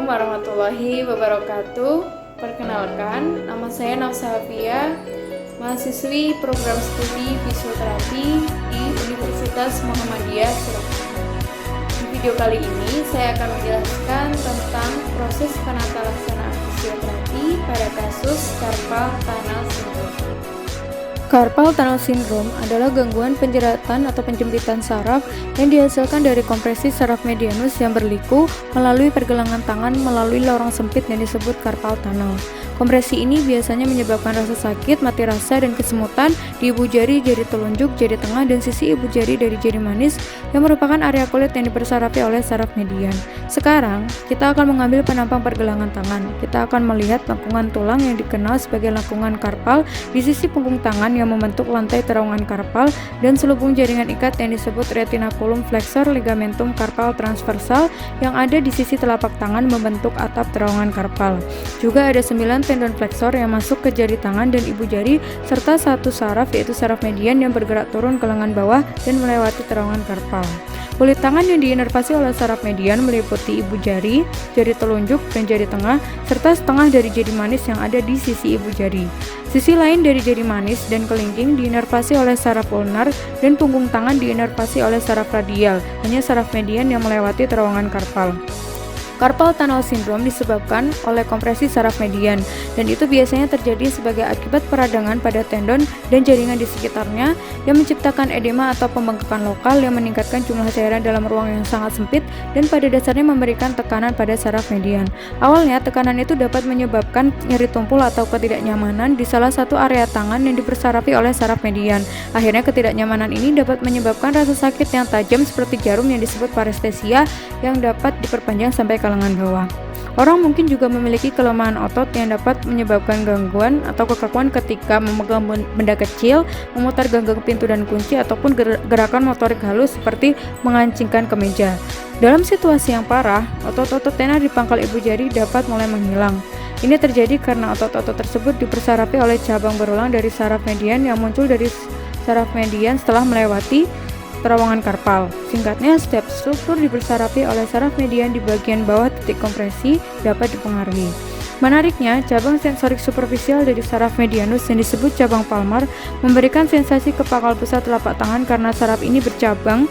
warahmatullahi wabarakatuh. Perkenalkan, nama saya Nafsahafia, mahasiswi program studi fisioterapi di Universitas Muhammadiyah Surakarta. Di video kali ini saya akan menjelaskan tentang proses penata laksanaan fisioterapi pada kasus carpal tunnel syndrome. Carpal tunnel syndrome adalah gangguan penjeratan atau penjempitan saraf yang dihasilkan dari kompresi saraf medianus yang berliku melalui pergelangan tangan melalui lorong sempit yang disebut carpal tunnel. Kompresi ini biasanya menyebabkan rasa sakit, mati rasa, dan kesemutan di ibu jari, jari telunjuk, jari tengah, dan sisi ibu jari dari jari manis yang merupakan area kulit yang dipersarapi oleh saraf median. Sekarang, kita akan mengambil penampang pergelangan tangan. Kita akan melihat lengkungan tulang yang dikenal sebagai lengkungan karpal di sisi punggung tangan yang membentuk lantai terowongan karpal dan selubung jaringan ikat yang disebut retinaculum flexor ligamentum carpal transversal yang ada di sisi telapak tangan membentuk atap terowongan karpal. Juga ada 9 tendon flexor yang masuk ke jari tangan dan ibu jari serta satu saraf yaitu saraf median yang bergerak turun ke lengan bawah dan melewati terowongan karpal. Kulit tangan yang diinervasi oleh saraf median meliputi ibu jari, jari telunjuk, dan jari tengah, serta setengah dari jari manis yang ada di sisi ibu jari. Sisi lain dari jari manis dan kelingking diinervasi oleh saraf ulnar dan punggung tangan diinervasi oleh saraf radial, hanya saraf median yang melewati terowongan karpal. Carpal tunnel syndrome disebabkan oleh kompresi saraf median, dan itu biasanya terjadi sebagai akibat peradangan pada tendon dan jaringan di sekitarnya yang menciptakan edema atau pembengkakan lokal yang meningkatkan jumlah cairan dalam ruang yang sangat sempit dan pada dasarnya memberikan tekanan pada saraf median. Awalnya, tekanan itu dapat menyebabkan nyeri tumpul atau ketidaknyamanan di salah satu area tangan yang dipersarapi oleh saraf median. Akhirnya, ketidaknyamanan ini dapat menyebabkan rasa sakit yang tajam seperti jarum yang disebut parestesia yang dapat diperpanjang sampai ke lengan bawah. Orang mungkin juga memiliki kelemahan otot yang dapat menyebabkan gangguan atau kekakuan ketika memegang benda kecil, memutar ganggang pintu dan kunci, ataupun gerakan motorik halus seperti mengancingkan kemeja. Dalam situasi yang parah, otot-otot tenar di pangkal ibu jari dapat mulai menghilang. Ini terjadi karena otot-otot tersebut dipersarapi oleh cabang berulang dari saraf median yang muncul dari saraf median setelah melewati terowongan karpal. Singkatnya, setiap struktur dipersarapi oleh saraf median di bagian bawah titik kompresi dapat dipengaruhi. Menariknya, cabang sensorik superficial dari saraf medianus yang disebut cabang palmar memberikan sensasi ke pangkal pusat telapak tangan karena saraf ini bercabang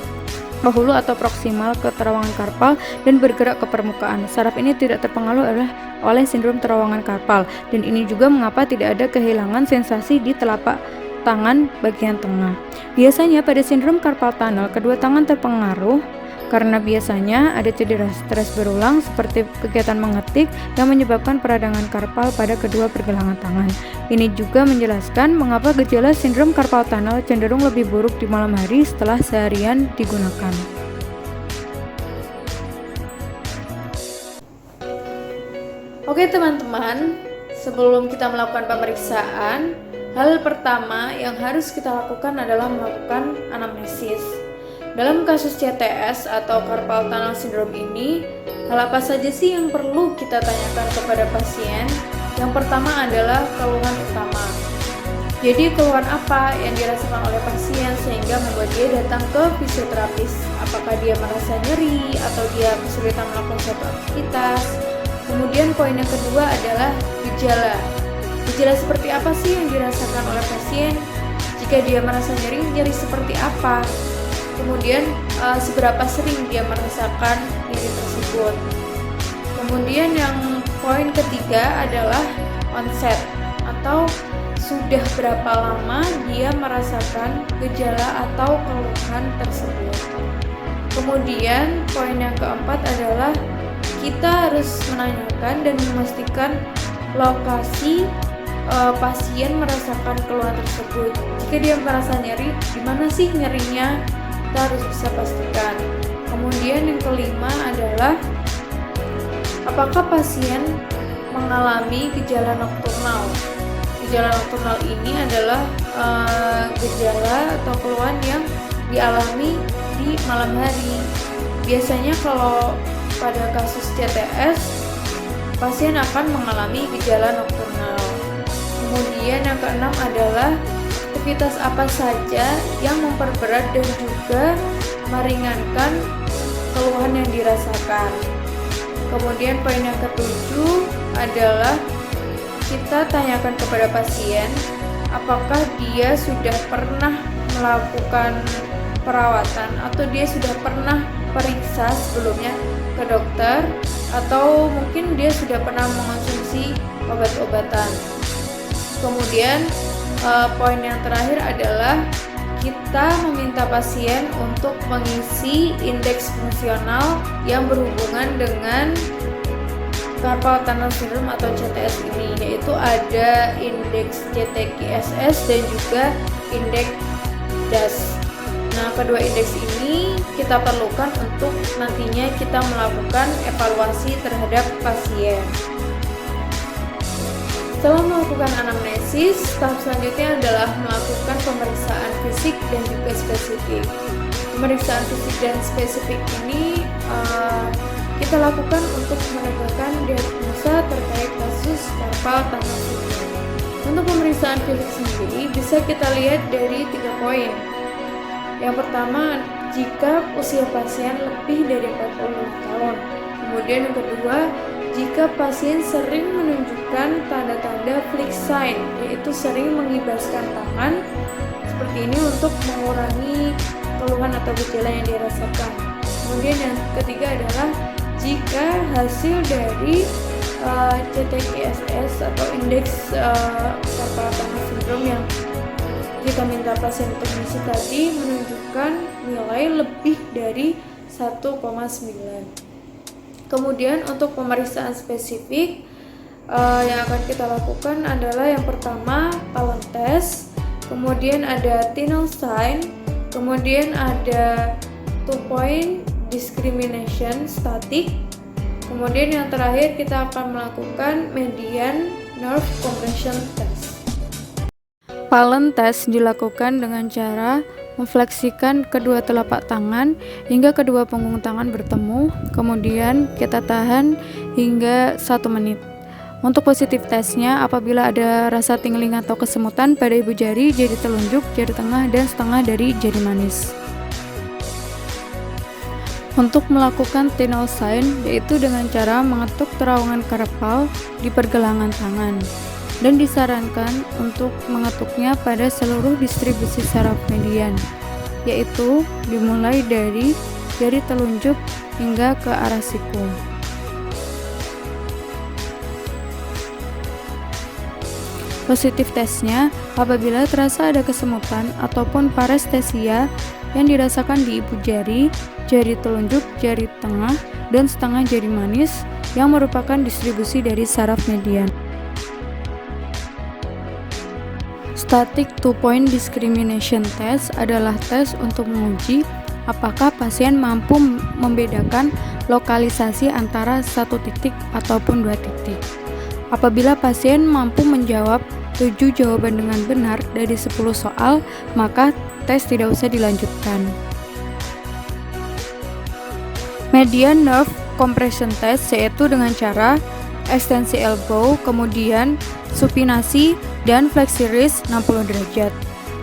ke hulu atau proksimal ke terowongan karpal dan bergerak ke permukaan. Saraf ini tidak terpengaruh oleh sindrom terowongan karpal, dan ini juga mengapa tidak ada kehilangan sensasi di telapak tangan bagian tengah. Biasanya pada sindrom carpal tunnel, kedua tangan terpengaruh karena biasanya ada cedera stres berulang seperti kegiatan mengetik yang menyebabkan peradangan karpal pada kedua pergelangan tangan. Ini juga menjelaskan mengapa gejala sindrom carpal tunnel cenderung lebih buruk di malam hari setelah seharian digunakan. Oke teman-teman, sebelum kita melakukan pemeriksaan, hal pertama yang harus kita lakukan adalah melakukan anamnesis. Dalam kasus CTS atau carpal tunnel syndrome ini, hal apa saja sih yang perlu kita tanyakan kepada pasien? Yang pertama adalah keluhan utama. Jadi keluhan apa yang dirasakan oleh pasien sehingga membuat dia datang ke fisioterapis? Apakah dia merasa nyeri atau dia kesulitan melakukan suatu aktivitas? Kemudian poin yang kedua adalah gejala. Gejala seperti apa sih yang dirasakan oleh pasien? Jika dia merasa nyeri seperti apa? Kemudian seberapa sering dia merasakan nyeri tersebut? Kemudian yang poin ketiga adalah onset atau sudah berapa lama dia merasakan gejala atau keluhan tersebut. Kemudian poin yang keempat adalah kita harus menanyakan dan memastikan lokasi pasien merasakan keluhan tersebut. Jika dia merasa nyeri, di mana sih nyerinya? Kita harus bisa pastikan. Kemudian yang kelima adalah apakah pasien mengalami gejala nokturnal? Gejala nokturnal ini adalah gejala atau keluhan yang dialami di malam hari. Biasanya kalau pada kasus CTS, pasien akan mengalami gejala nokturnal. Kemudian yang keenam adalah aktivitas apa saja yang memperberat dan juga meringankan keluhan yang dirasakan. Kemudian poin yang ketujuh adalah kita tanyakan kepada pasien apakah dia sudah pernah melakukan perawatan atau dia sudah pernah periksa sebelumnya ke dokter, atau mungkin dia sudah pernah mengonsumsi obat-obatan. Kemudian poin yang terakhir adalah kita meminta pasien untuk mengisi indeks fungsional yang berhubungan dengan carpal tunnel syndrome atau CTS ini, yaitu ada indeks CTGSS dan juga indeks DAS. Nah, kedua indeks ini kita perlukan untuk nantinya kita melakukan evaluasi terhadap pasien. Setelah melakukan anamnesis, tahap selanjutnya adalah melakukan pemeriksaan fisik dan juga spesifik. Pemeriksaan fisik dan spesifik ini kita lakukan untuk menegakkan diagnosa terkait kasus carpal tunnel syndrome. Untuk pemeriksaan fisik sendiri bisa kita lihat dari 3 poin. Yang pertama, jika usia pasien lebih dari 40 tahun. Kemudian yang kedua, jika pasien sering menunjukkan tanda-tanda flick sign, yaitu sering mengibaskan tangan seperti ini untuk mengurangi keluhan atau gejala yang dirasakan. Kemudian yang ketiga adalah jika hasil dari CTGSS atau indeks carpal tunnel syndrome yang kita minta pasien untuk mengisi tadi menunjukkan nilai lebih dari 1,9. Kemudian untuk pemeriksaan spesifik yang akan kita lakukan adalah yang pertama Palm test, kemudian ada Tinel sign, kemudian ada 2-point discrimination static, kemudian yang terakhir kita akan melakukan median nerve compression test. Palm test dilakukan dengan cara memfleksikan kedua telapak tangan hingga kedua punggung tangan bertemu, kemudian kita tahan hingga 1 menit. Untuk positif tesnya, apabila ada rasa tingling atau kesemutan pada ibu jari telunjuk, jari tengah, dan setengah dari jari manis. Untuk melakukan Tinel sign, yaitu dengan cara mengetuk terowongan karpal di pergelangan tangan, dan disarankan untuk mengetuknya pada seluruh distribusi saraf median, yaitu dimulai dari jari telunjuk hingga ke arah siku. Positif tesnya, apabila terasa ada kesemutan ataupun parestesia yang dirasakan di ibu jari telunjuk, jari tengah, dan setengah jari manis yang merupakan distribusi dari saraf median. Static 2-point discrimination test adalah tes untuk menguji apakah pasien mampu membedakan lokalisasi antara 1 titik ataupun 2 titik. Apabila pasien mampu menjawab 7 jawaban dengan benar dari 10 soal, maka tes tidak usah dilanjutkan. Median nerve compression test yaitu dengan cara ekstensi elbow, kemudian supinasi dan fleksi wrist 60 derajat.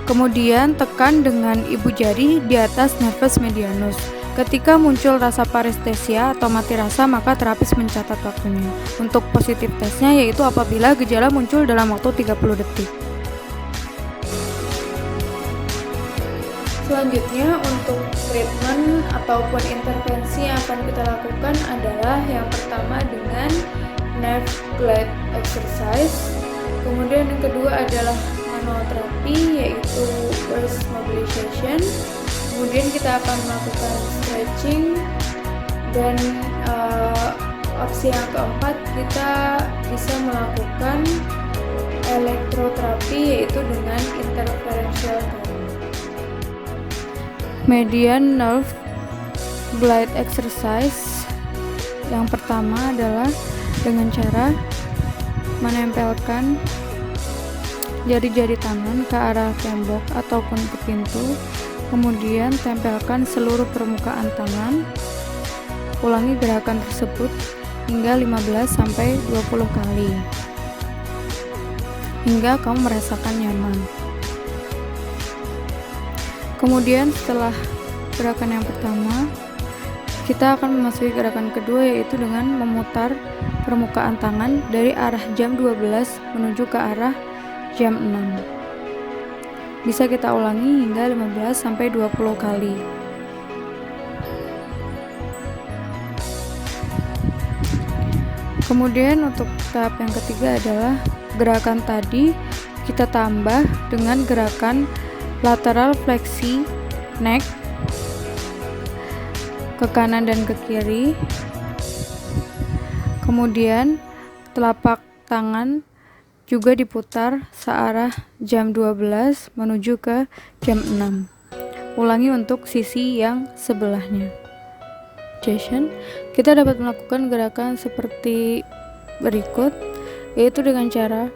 Kemudian tekan dengan ibu jari di atas nervus medianus. Ketika muncul rasa parestesia atau mati rasa, maka terapis mencatat waktunya. Untuk positif tesnya yaitu apabila gejala muncul dalam waktu 30 detik. Selanjutnya untuk treatment ataupun intervensi yang akan kita lakukan adalah yang pertama dengan nerve glide exercise, kemudian yang kedua adalah manual terapi yaitu wrist mobilization, kemudian kita akan melakukan stretching, dan opsi yang keempat kita bisa melakukan elektroterapi yaitu dengan interferential therapy. Median nerve glide exercise yang pertama adalah dengan cara menempelkan jari-jari tangan ke arah tembok ataupun ke pintu, kemudian tempelkan seluruh permukaan tangan. Ulangi gerakan tersebut hingga 15-20 kali hingga kamu merasakan nyaman. Kemudian setelah gerakan yang pertama, kita akan memasuki gerakan kedua, yaitu dengan memutar permukaan tangan dari arah jam 12 menuju ke arah jam 6. Bisa kita ulangi hingga 15-20 kali. Kemudian untuk tahap yang ketiga adalah gerakan tadi kita tambah dengan gerakan lateral fleksi neck ke kanan dan ke kiri. Kemudian telapak tangan juga diputar searah jam 12 menuju ke jam 6. Ulangi untuk sisi yang sebelahnya. Kita dapat melakukan gerakan seperti berikut, yaitu dengan cara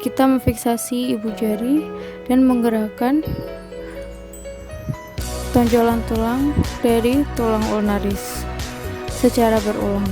kita memfiksasi ibu jari dan menggerakkan tonjolan tulang dari tulang ulnaris secara berulang.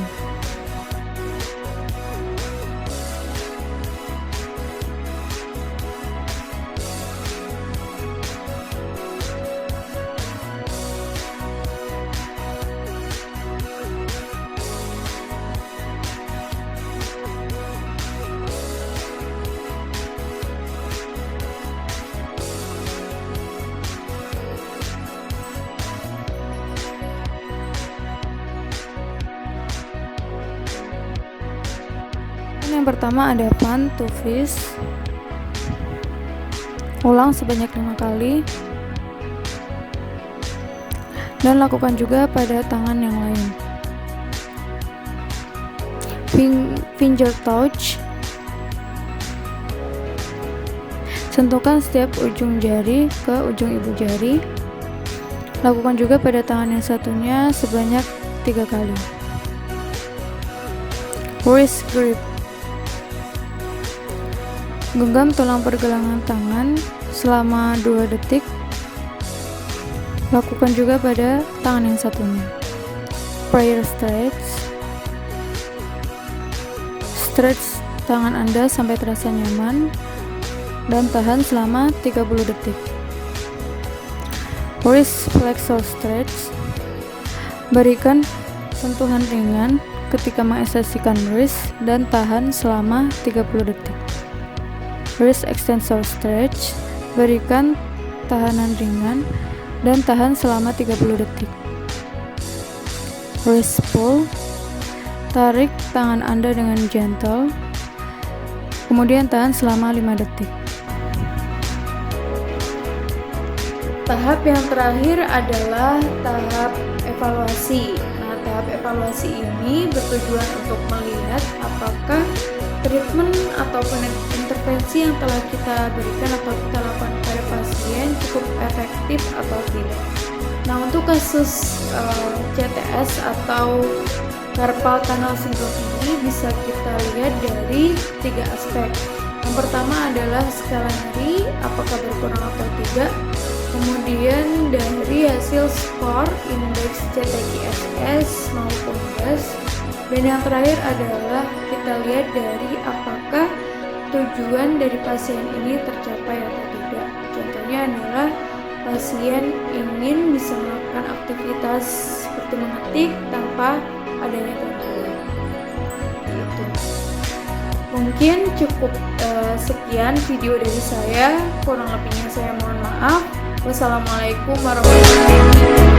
Yang pertama ada fan to fist. Ulang sebanyak 5 kali. Dan lakukan juga pada tangan yang lain. Finger touch. Sentuhkan setiap ujung jari ke ujung ibu jari. Lakukan juga pada tangan yang satunya sebanyak 3 kali. Wrist grip. Genggam tulang pergelangan tangan selama 2 detik. Lakukan juga pada tangan yang satunya. Prayer stretch. Stretch tangan Anda sampai terasa nyaman dan tahan selama 30 detik. Wrist flexor stretch. Berikan sentuhan ringan ketika mengekspresikan wrist dan tahan selama 30 detik. Wrist extensor stretch. Berikan tahanan ringan dan tahan selama 30 detik. Wrist pull. Tarik tangan Anda dengan gentle, kemudian tahan selama 5 detik. Tahap yang terakhir adalah tahap evaluasi. Nah, tahap evaluasi ini bertujuan untuk melihat apakah treatment ataupun intervensi yang telah kita berikan atau kita lakukan pada pasien cukup efektif atau tidak. Nah, untuk kasus CTS atau carpal tunnel syndrome ini bisa kita lihat dari 3 aspek. Yang pertama adalah skala nyeri, apakah berkurang atau tidak. Kemudian dari hasil skor indeks CTGSS maupun GAS. Dan yang terakhir adalah kita lihat dari apakah tujuan dari pasien ini tercapai atau tidak. Contohnya adalah pasien ingin bisa melakukan aktivitas seperti mengetik tanpa adanya gangguan. Gitu. Mungkin cukup sekian video dari saya. Kurang lebihnya saya mohon maaf. Wassalamualaikum warahmatullahi wabarakatuh.